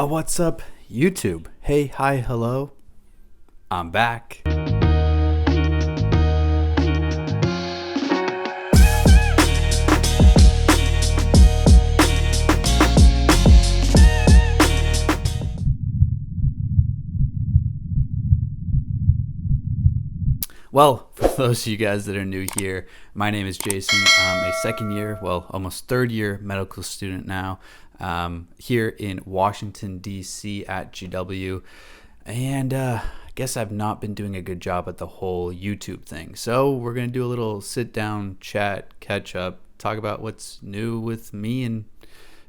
What's up, YouTube? Hey, hi, hello. I'm back. Well, for those of you guys that are new here, my name is Jason. I'm a second year, almost third year medical student now, here in Washington, D.C. at GW. And I guess I've not been doing a good job at the whole YouTube thing. So we're going to do a little sit down, chat, catch up, talk about what's new with me and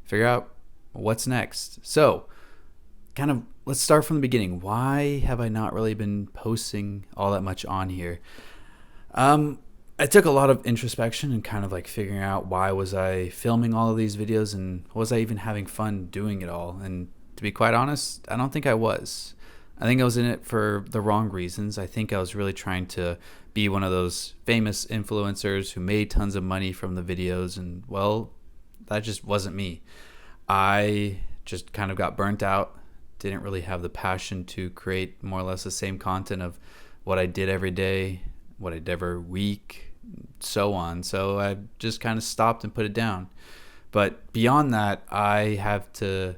figure out what's next. So, let's start from the beginning. Why have I not really been posting all that much on here? I took a lot of introspection and kind of like figuring out why was I filming all of these videos and was I even having fun doing it all? And to be quite honest, I don't think I was. I think I was in it for the wrong reasons. I think I was really trying to be one of those famous influencers who made tons of money from the videos, and well, that just wasn't me. I just kind of got burnt out. Didn't really have the passion to create more or less the same content of what I did every day, what I did every week, so on. So I just kind of stopped and put it down. But beyond that, I had to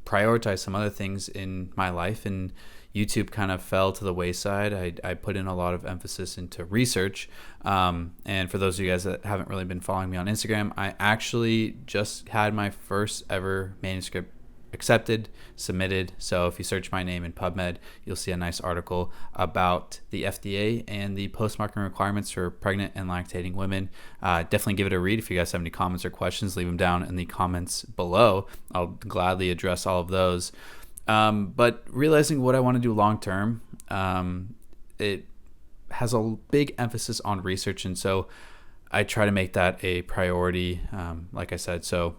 prioritize some other things in my life, and YouTube kind of fell to the wayside. I put in a lot of emphasis into research. And for those of you guys that haven't really been following me on Instagram, I actually just had my first ever manuscript accepted, submitted. So if you search my name in PubMed, you'll see a nice article about the FDA and the post-marketing requirements for pregnant and lactating women. Definitely give it a read. If you guys have any comments or questions, leave them down in the comments below. I'll gladly address all of those. But realizing what I want to do long term, it has a big emphasis on research, and so I try to make that a priority, like I said. So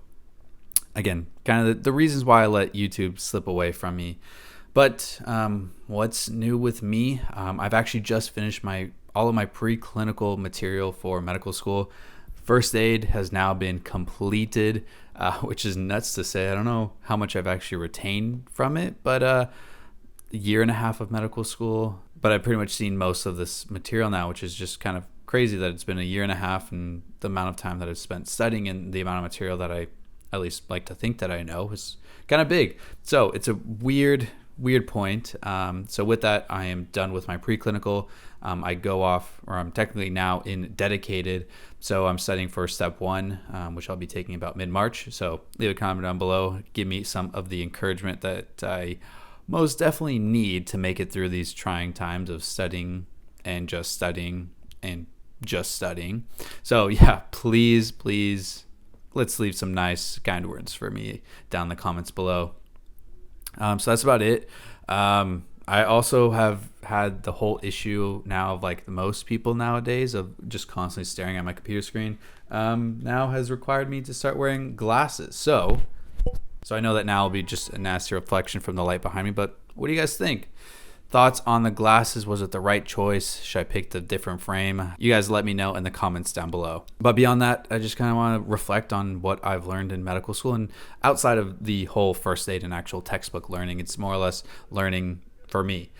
again, kind of the reasons why I let YouTube slip away from me. But what's new with me? I've actually just finished all of my preclinical material for medical school. First aid has now been completed, which is nuts to say. I don't know how much I've actually retained from it, but a year and a half of medical school. But I've pretty much seen most of this material now, which is just kind of crazy that it's been a year and a half, and the amount of time that I've spent studying and the amount of material that I at least like to think that I know is kind of big. So it's a weird point. So with that, I am done with my preclinical. I go off, or I'm technically now in dedicated. So I'm studying for step 1, which I'll be taking about mid-March. So leave a comment down below. Give me some of the encouragement that I most definitely need to make it through these trying times of studying and just studying and just studying. So yeah, please, let's leave some nice, kind words for me down in the comments below. So that's about it. I also have had the whole issue now of like most people nowadays of just constantly staring at my computer screen. Now has required me to start wearing glasses. So I know that now will be just a nasty reflection from the light behind me, but what do you guys think? Thoughts on the glasses? Was it the right choice? Should I pick the different frame? You guys let me know in the comments down below. But beyond that, I just kind of want to reflect on what I've learned in medical school, and outside of the whole first aid and actual textbook learning, it's more or less learning for me.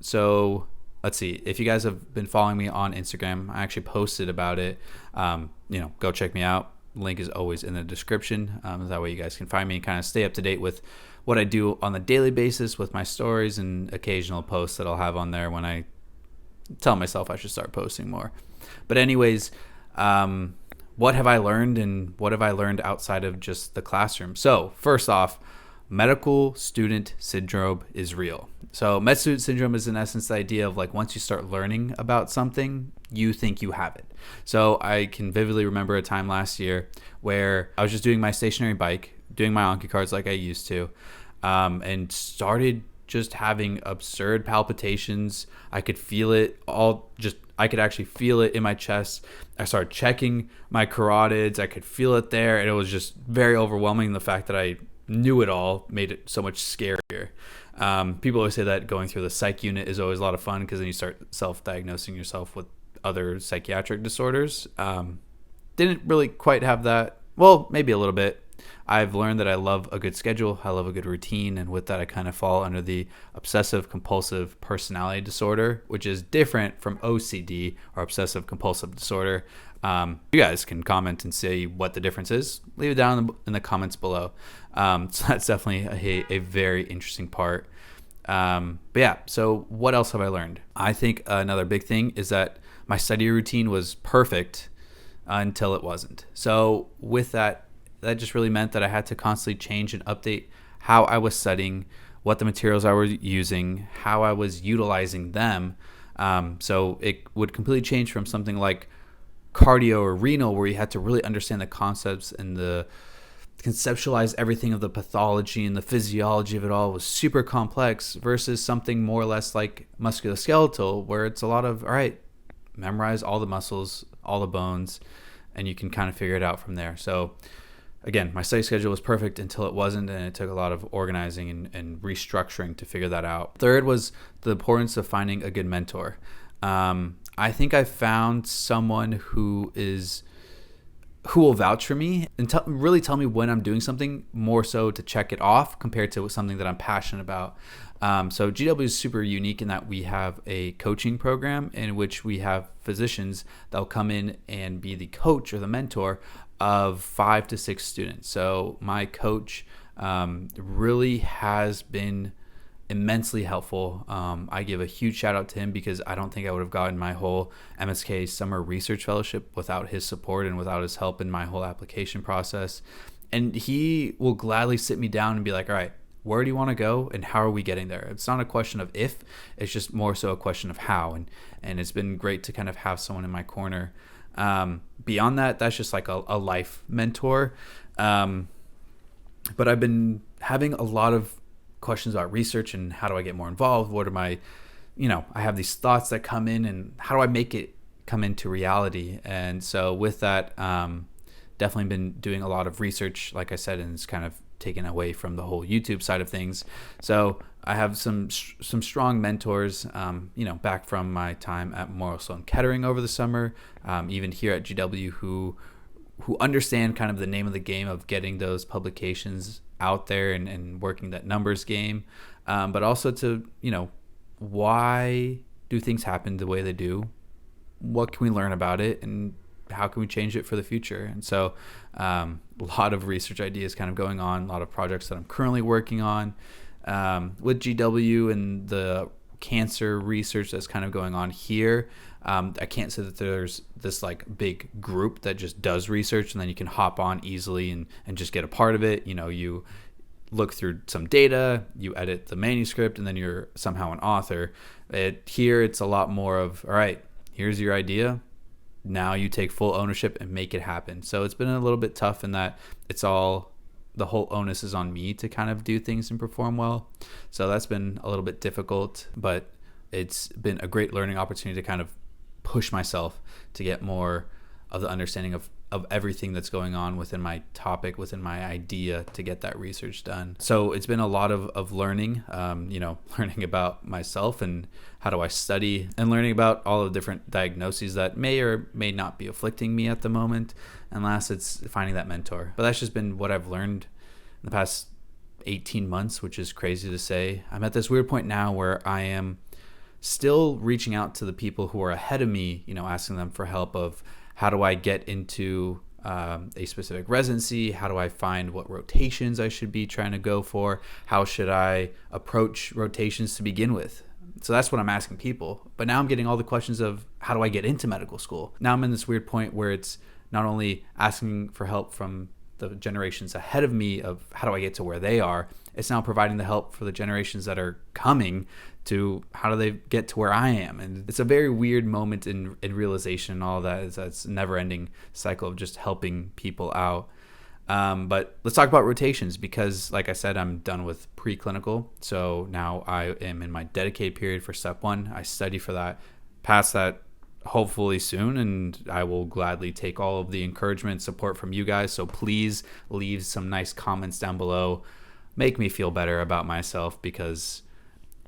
So let's see. If you guys have been following me on Instagram, I actually posted about it. Go check me out. Link is always in the description. That way you guys can find me and kind of stay up to date with what I do on a daily basis with my stories and occasional posts that I'll have on there when I tell myself I should start posting more. But anyways, what have I learned, and what have I learned outside of just the classroom? So first off, medical student syndrome is real. So med student syndrome is in essence the idea of like once you start learning about something, you think you have it. So I can vividly remember a time last year where I was just doing my stationary bike, doing my Anki cards like I used to, and started just having absurd palpitations. I could feel it I could actually feel it in my chest. I started checking my carotids. I could feel it there, and it was just very overwhelming. The fact that I knew it all made it so much scarier. People always say that going through the psych unit is always a lot of fun because then you start self-diagnosing yourself with other psychiatric disorders. Didn't really quite have that. Well, maybe a little bit. I've learned that I love a good schedule. I love a good routine. And with that, I kind of fall under the obsessive compulsive personality disorder, which is different from OCD or obsessive compulsive disorder. You guys can comment and say what the difference is. Leave it down in the comments below. So that's definitely a very interesting part. But yeah, so what else have I learned? I think another big thing is that my study routine was perfect until it wasn't. So with that just really meant that I had to constantly change and update how I was studying, what the materials I was using, how I was utilizing them. So it would completely change from something like cardio or renal, where you had to really understand the concepts and the conceptualize everything of the pathology and the physiology of it all was super complex, versus something more or less like musculoskeletal, where it's a lot of, all right, memorize all the muscles, all the bones, and you can kind of figure it out from there. So again, my study schedule was perfect until it wasn't, and it took a lot of organizing and restructuring to figure that out. Third was the importance of finding a good mentor. I think I found someone who will vouch for me and really tell me when I'm doing something, more so to check it off compared to something that I'm passionate about. So GW is super unique in that we have a coaching program in which we have physicians that'll come in and be the coach or the mentor of 5 to 6 students. So my coach really has been immensely helpful. I give a huge shout out to him because I don't think I would have gotten my whole MSK summer research fellowship without his support and without his help in my whole application process. And he will gladly sit me down and be like, all right, where do you want to go and how are we getting there? It's not a question of if, it's just more so a question of how. And it's been great to kind of have someone in my corner. Beyond that, that's just like a life mentor. But I've been having a lot of questions about research and how do I get more involved? What are my, I have these thoughts that come in and how do I make it come into reality? And so with that, definitely been doing a lot of research, like I said, and it's kind of taken away from the whole YouTube side of things. So I have some strong mentors, back from my time at Memorial Sloan Kettering over the summer, even here at GW, who understand kind of the name of the game of getting those publications out there and working that numbers game, but also to, why do things happen the way they do? What can we learn about it? And how can we change it for the future? And so a lot of research ideas kind of going on, a lot of projects that I'm currently working on with GW and the cancer research that's kind of going on here. I can't say that there's this like big group that just does research and then you can hop on easily and just get a part of it. You look through some data, you edit the manuscript, and then you're somehow an author. Here it's a lot more of, all right, here's your idea. Now you take full ownership and make it happen. So it's been a little bit tough in that the whole onus is on me to kind of do things and perform well. So that's been a little bit difficult, but it's been a great learning opportunity to kind of push myself to get more of the understanding of everything that's going on within my topic, within my idea, to get that research done. So it's been a lot of learning, learning about myself and how do I study, and learning about all the different diagnoses that may or may not be afflicting me at the moment. And last, it's finding that mentor. But that's just been what I've learned in the past 18 months, which is crazy to say. I'm at this weird point now where I am still reaching out to the people who are ahead of me, asking them for help of how do I get into a specific residency? How do I find what rotations I should be trying to go for? How should I approach rotations to begin with? So that's what I'm asking people. But now I'm getting all the questions of how do I get into medical school? Now I'm in this weird point where it's not only asking for help from the generations ahead of me of how do I get to where they are, it's now providing the help for the generations that are coming to how do they get to where I am. And it's a very weird moment in realization, and all of that is that's never ending cycle of just helping people out. But let's talk about rotations, because like I said, I'm done with preclinical. So now I am in my dedicated period for step 1. I study for that, pass that hopefully soon, and I will gladly take all of the encouragement and support from you guys. So please leave some nice comments down below. Make me feel better about myself, because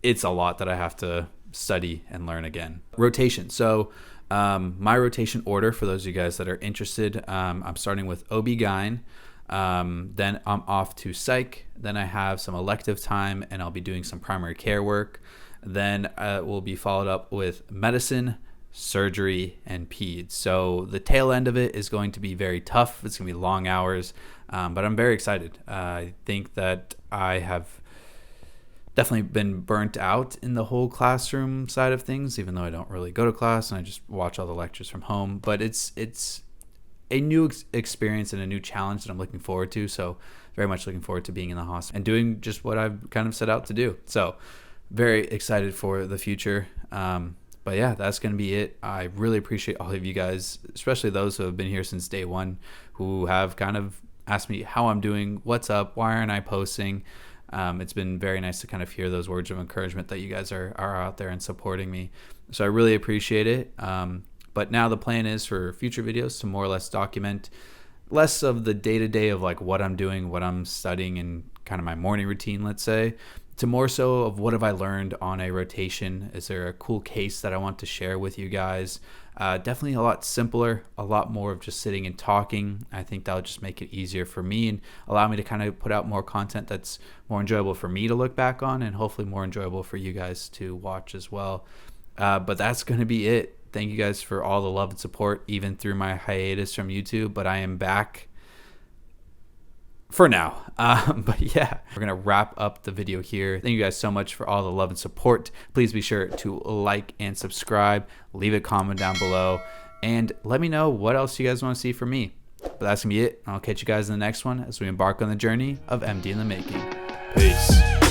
it's a lot that I have to study and learn again. Rotation. So my rotation order, for those of you guys that are interested, I'm starting with OB-GYN, Then I'm off to psych. Then I have some elective time, and I'll be doing some primary care work. Then we'll be followed up with medicine, surgery, and peds. So the tail end of it is going to be very tough. It's going to be long hours, but I'm very excited. I think that I have definitely been burnt out in the whole classroom side of things, even though I don't really go to class and I just watch all the lectures from home. But it's a new experience and a new challenge that I'm looking forward to. So very much looking forward to being in the hospital and doing just what I've kind of set out to do. So very excited for the future. But yeah, that's going to be it. I really appreciate all of you guys, especially those who have been here since day one, who have kind of asked me how I'm doing, what's up, why aren't I posting? It's been very nice to kind of hear those words of encouragement that you guys are out there and supporting me. So I really appreciate it. But now the plan is for future videos to more or less document less of the day-to-day of like what I'm doing, what I'm studying, and kind of my morning routine, let's say, to more so of what have I learned on a rotation. Is there a cool case that I want to share with you guys? Definitely a lot simpler, a lot more of just sitting and talking. I think that'll just make it easier for me and allow me to kind of put out more content that's more enjoyable for me to look back on, and hopefully more enjoyable for you guys to watch as well. But that's going to be it. Thank you guys for all the love and support, even through my hiatus from YouTube. But I am back for now. But yeah, we're going to wrap up the video here. Thank you guys so much for all the love and support. Please be sure to like and subscribe. Leave a comment down below. And let me know what else you guys want to see from me. But that's going to be it. I'll catch you guys in the next one as we embark on the journey of MD in the making. Peace.